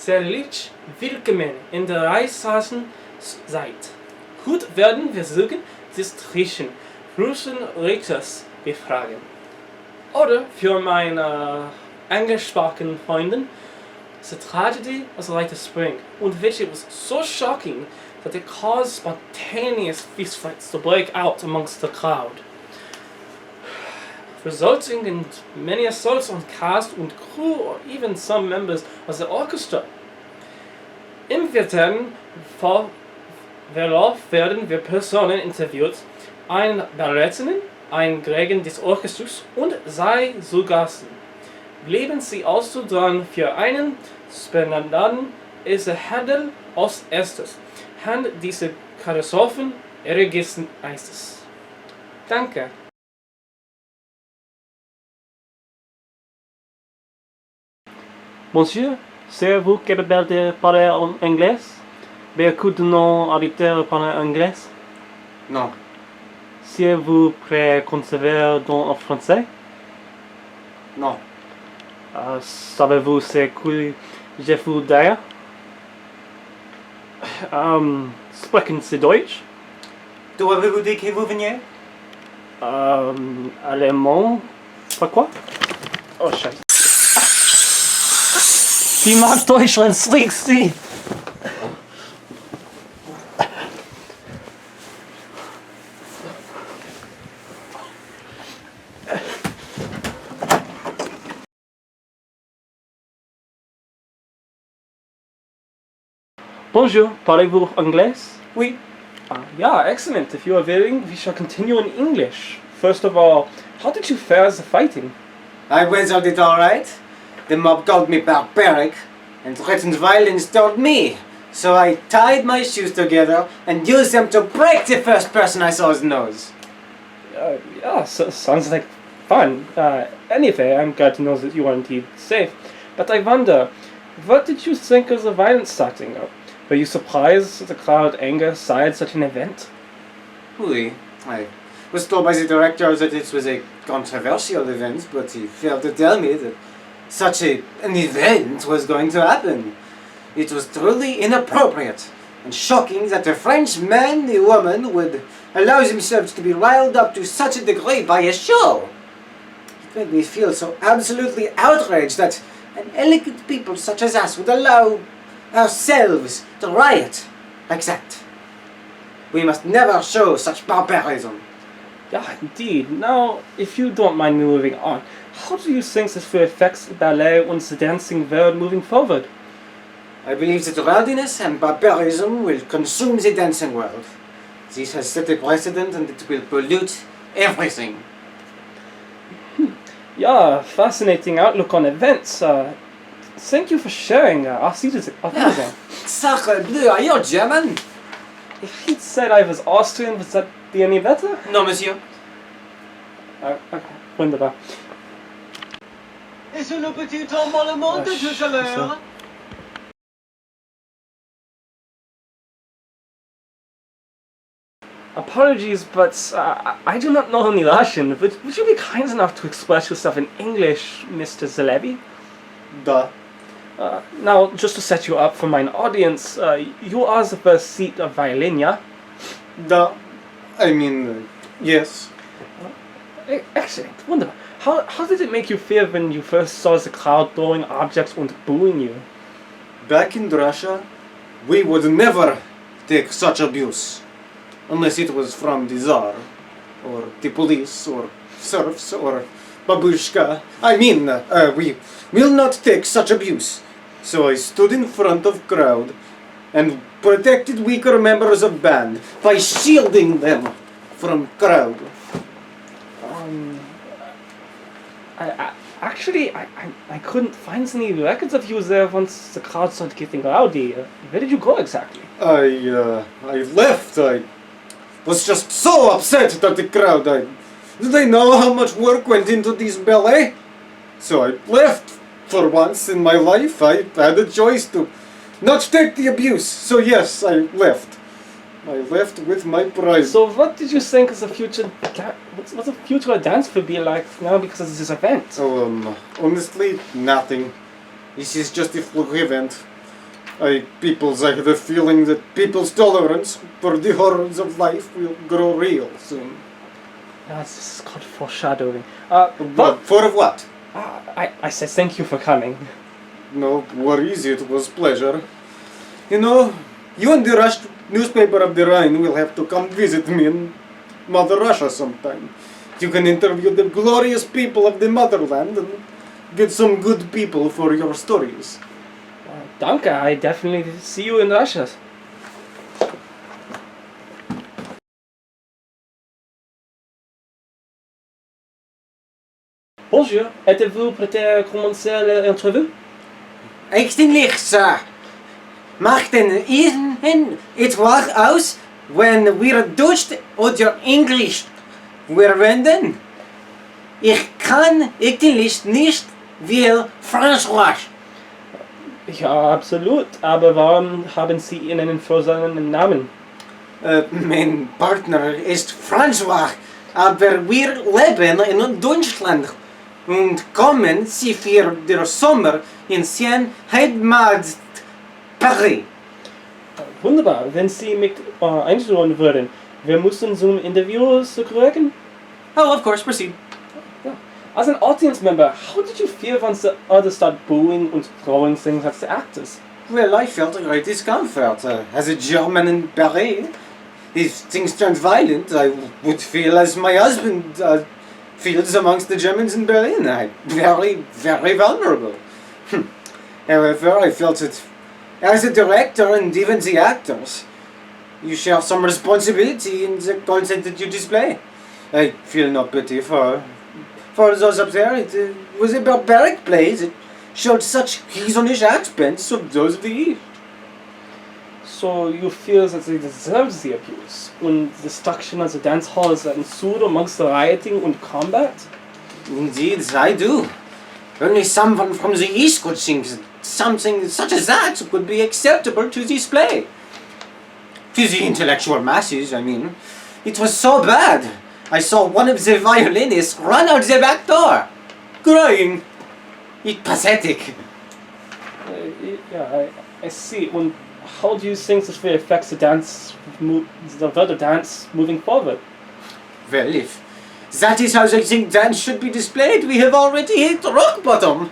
sehr lieb willkommen in der Reissaßen seid. Gut werden wir suchen, sie strichen, Russen Richters befragen. Oder für meine englischsprachigen Freunde, the tragedy of Rite of Spring, und which it was so shocking that it caused spontaneous fistfights to break out amongst the crowd, resulting in many assaults on cast and crew or even some members of the orchestra. Im weiteren Verlauf werden wir Personen interviewt, ein Ballettinnen, ein Grägen des Orchesters und sei Sugassen. Bleiben Sie also dran für einen spannenden Handel als erstes. Hand diese Katastrophen ergießen Eistes. Danke. Monsieur, serez-vous capable de parler en anglais? Beaucoup de non-auditeurs parlent anglais. Non. Seriez-vous prêt à conserver dans en français? Non. Savez-vous ce que je veux dire? Sprechen Sie Deutsch? D'où avez-vous dit que vous veniez? Allemand? Pourquoi? Oh, scheiße. Wie mag Deutschland schlägt sie? Bonjour, parlez-vous anglais? Oui. Yeah, excellent. If you are willing, we shall continue in English. First of all, how did you fare as the fighting? I weathered it all right. The mob called me barbaric and threatened violence toward me. So I tied my shoes together and used them to break the first person I saw's nose. Yeah, sounds like fun. Anyway, I'm glad to know that you are indeed safe. But I wonder, what did you think of the violence starting up? Were you surprised that the crowd anger aside such an event? Oui. I was told by the director that it was a controversial event, but he failed to tell me that such an event was going to happen. It was truly inappropriate and shocking that a French man or woman would allow themselves to be riled up to such a degree by a show. It made me feel so absolutely outraged that an elegant people such as us would allow ourselves to riot like that. We must never show such barbarism. Yeah, indeed. Now, if you don't mind me moving on, how do you think this will affect the ballet and the dancing world moving forward? I believe that rowdiness and barbarism will consume the dancing world. This has set a precedent and it will pollute everything. Yeah, fascinating outlook on events. Thank you for sharing. I'll see this. Sacre bleu, are you German? If he'd said I was Austrian, would that be any better? No, monsieur. Okay, wunderbar. Et c'est le petit tremblement de tout à l'heure. Apologies, but I do not know any Russian. Would you be kind enough to express yourself in English, Mr. Zalebi? Da. Now, just to set you up for my audience, you are the first seat of violin, yeah? Da. I mean, yes. Excellent, wonderful. How did it make you feel when you first saw the crowd throwing objects and booing you? Back in Russia, we would never take such abuse. Unless it was from the Tsar, or the police, or serfs, or babushka. I mean, we will not take such abuse. So I stood in front of crowd and protected weaker members of band by shielding them from crowd. I couldn't find any records of you there once the crowd started getting rowdy. Where did you go exactly? I left. I was just so upset at the crowd. Did I know how much work went into this ballet? So I left. For once in my life, I had a choice to not take the abuse. So yes, I left. I left with my prize. So what did you think is the future? What's the future dance will be like now because of this event? Honestly, nothing. This is just a fluke event. People say the feeling that people's tolerance for the horrors of life will grow real soon. This is called foreshadowing. But for what? I said thank you for coming. No worries, it was pleasure. You know, you and the newspaper of the Rhine will have to come visit me in Mother Russia sometime. You can interview the glorious people of the motherland and get some good people for your stories. Danke, I definitely see you in Russia. Bonjour, êtes-vous prêt à commencer l'entrevue? Eigenlijk, sir. Mag den Ihnen etwas aus, wenn wir Deutsch oder Englisch verwenden? Ich kann Englisch nicht wie Französisch. Ja, absolut. Aber warum haben Sie Ihren versorgenen Namen? Mein Partner ist Französisch, aber wir leben in Deutschland und kommen Sie für den Sommer in sein Heimat Paris. Wunderbar, wenn Sie mich einstellen würden. Wir müssen zum Interview zurückgehen. Oh, of course, proceed. As an audience member, how did you feel once the others started booing and throwing things at the actors? Well, I felt a great discomfort. As a German in Paris, if things turned violent, I would feel as my husband feels amongst the Germans in Berlin. Very, very vulnerable. However, I felt that as a director and even the actors, you share some responsibility in the content that you display. I feel no pity for those up there. It was a barbaric play that showed such heathenish accents of those of the East. So you feel that they deserve the abuse and destruction of the dance halls that ensued amongst the rioting and combat? Indeed, I do. Only someone from the East could think that something such as that would be acceptable to display. To the intellectual masses, I mean. It was so bad. I saw one of the violinists run out the back door, crying. It's pathetic. Yeah, I see. And how do you think this will affect the further dance moving forward? Well, if that is how they think dance should be displayed, we have already hit rock bottom.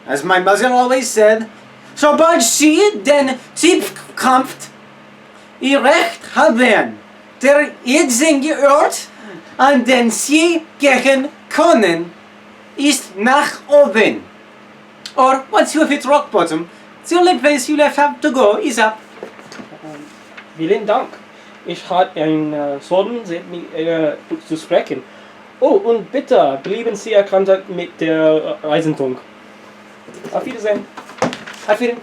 As my mother always said, sobald sie den Zeitpunkt erreicht haben, der jetzige Ort, an den sie gehen können, ist nach oben. Or once you have hit rock bottom, the only place you left have to go is up. Vielen Dank. Ich hatte einen Sorgen, mit zu sprechen. Oh, und bitte bleiben Sie in Kontakt mit der Reisendung. Auf Wiedersehen. Auf Wiedersehen.